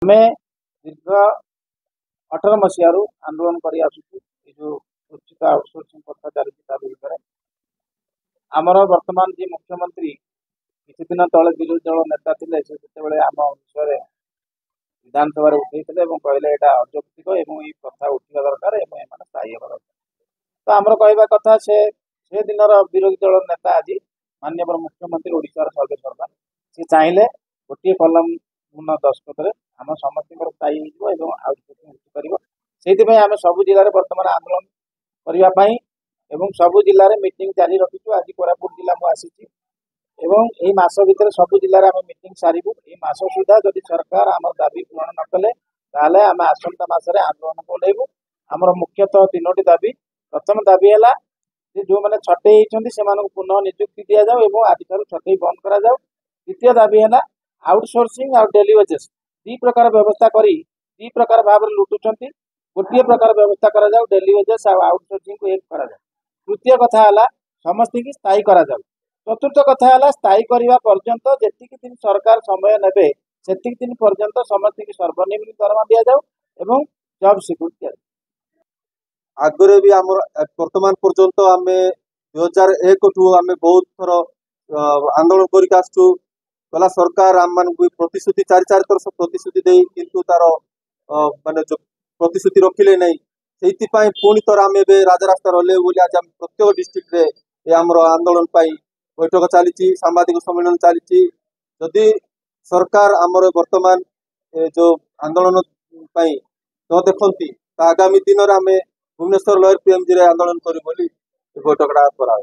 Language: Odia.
ଆମେ ଦୀର୍ଘ 18 ମସିହାରୁ ଆନ୍ଦୋଳନ କରି ଆସୁଛୁ। ଏ ଯେଉଁ ଉଚିତ ଆଉଟସୋର୍ସିଂ କଥା ଚାଲିଛି ତା ବିରୁଦ୍ଧରେ ଆମର ବର୍ତ୍ତମାନ ଯେ ମୁଖ୍ୟମନ୍ତ୍ରୀ କିଛି ଦିନ ତଳେ ବିରୋଧୀ ଦଳ ନେତା ଥିଲେ ସେ ସେତେବେଳେ ଆମ ବିଷୟରେ ବିଧାନସଭାରେ ଉଠେଇଥିଲେ ଏବଂ କହିଲେ ଏଇଟା ଅଯୌକ୍ତିକ ଏବଂ ଏହି ପ୍ରଥା ଉଠିବା ଦରକାର ଏବଂ ଏମାନେ ସ୍ଥାୟୀ ହେବା ଦରକାର। ତ ଆମର କହିବା କଥା ସେ ଦିନର ବିରୋଧୀ ଦଳ ନେତା ଆଜି ମାନ୍ୟବର ମୁଖ୍ୟମନ୍ତ୍ରୀ ଓଡ଼ିଶାର ସର୍ବେସର୍ବା ସେ ଚାହିଁଲେ ଗୋଟିଏ କଲମ ପୂର୍ଣ୍ଣ ଦସ୍ତଖତରେ ଆମ ସମସ୍ତଙ୍କର ସ୍ଥାୟୀ ହେଇଯିବ ଏବଂ ଆଉଟସୋର୍ସିଂ ଉଠିପାରିବ। ସେଇଥିପାଇଁ ଆମେ ସବୁ ଜିଲ୍ଲାରେ ବର୍ତ୍ତମାନ ଆନ୍ଦୋଳନ କରିବା ପାଇଁ ଏବଂ ସବୁ ଜିଲ୍ଲାରେ ମିଟିଂ ଜାରି ରଖିଛୁ। ଆଜି କୋରାପୁଟ ଜିଲ୍ଲା ମୁଁ ଆସିଛି ଏବଂ ଏହି ମାସ ଭିତରେ ସବୁ ଜିଲ୍ଲାରେ ଆମେ ମିଟିଂ ସାରିବୁ। ଏହି ମାସ ସୁଦ୍ଧା ଯଦି ସରକାର ଆମର ଦାବି ପୂରଣ ନ କଲେ ତାହେଲେ ଆମେ ଆସନ୍ତା ମାସରେ ଆନ୍ଦୋଳନକୁ ଓହ୍ଲେଇବୁ। ଆମର ମୁଖ୍ୟତଃ 3ଟି ଦାବି। ପ୍ରଥମ ଦାବି ହେଲା ଯେ ଯେଉଁମାନେ ଛଟେଇ ହେଇଛନ୍ତି ସେମାନଙ୍କୁ ପୁନଃ ନିଯୁକ୍ତି ଦିଆଯାଉ ଏବଂ ଆଜିଠାରୁ ଛଟେଇ ବନ୍ଦ କରାଯାଉ। ଦ୍ୱିତୀୟ ଦାବି ହେଲା ଆଉଟସୋର୍ସିଂ ଆଉ ଡେଲି ୱେଜେସ୍ ଦୁଇ ପ୍ରକାର ବ୍ୟବସ୍ଥା କରି ଦୁଇ ପ୍ରକାର ଭାବରେ ଲୁଟୁଛନ୍ତି। ଗୋଟିଏ ପ୍ରକାର ବ୍ୟବସ୍ଥା କରାଯାଉ ଡେଲି ୱେଜେସ୍ ଆଉ ଆଉଟସୋର୍ସିଂକୁ ଏକ କରାଯାଉ। ତୃତୀୟ କଥା ହେଲା ସମସ୍ତଙ୍କୁ ସ୍ଥାୟୀ କରାଯାଉ। ଚତୁର୍ଥ କଥା ହେଲା ସ୍ଥାୟୀ କରିବା ପର୍ଯ୍ୟନ୍ତ ଯେତିକି ଦିନ ସରକାର ସମୟ ନେବେ ସେତିକି ଦିନ ପର୍ଯ୍ୟନ୍ତ ସମସ୍ତଙ୍କୁ ସର୍ବନିମ୍ନ ଦରମା ଦିଆଯାଉ ଏବଂ ଜବ୍ ସିକ୍ୟୁରିଟି ଦିଆଯାଉ। ଆଗରେ ବି ଆମର ବର୍ତ୍ତମାନ ପର୍ଯ୍ୟନ୍ତ ଆମେ 2001 ଆମେ ବହୁତ ଥର ଆନ୍ଦୋଳନ କରିକି ଆସୁଛୁ। ଗଲା ସରକାର ଆମମାନଙ୍କୁ ପ୍ରତିଶ୍ରୁତି ଚାରି ଥର ପ୍ରତିଶ୍ରୁତି ଦେଇ କିନ୍ତୁ ତାର ମାନେ ପ୍ରତିଶ୍ରୁତି ରଖିଲେ ନାହିଁ। ସେଇଥିପାଇଁ ପୁଣି ଥର ଆମେ ଏବେ ରାଜରାସ୍ତାରେ ଓହ୍ଲେଇବୁ ବୋଲି ଆଜି ଆମେ ପ୍ରତ୍ୟେକ ଡିଷ୍ଟ୍ରିକ୍ଟରେ ଏ ଆମର ଆନ୍ଦୋଳନ ପାଇଁ ବୈଠକ ଚାଲିଛି, ସାମ୍ବାଦିକ ସମ୍ମିଳନୀ ଚାଲିଛି। ଯଦି ସରକାର ଆମର ବର୍ତ୍ତମାନ ଯୋଉ ଆନ୍ଦୋଳନ ପାଇଁ ନ ଦେଖନ୍ତି ତ ଆଗାମୀ ଦିନରେ ଆମେ ଭୁବନେଶ୍ୱର ଲୟର ପିଏମଜି ରେ ଆନ୍ଦୋଳନ କରିବୁ ବୋଲି ବୈଠକଟା କରାହେବ।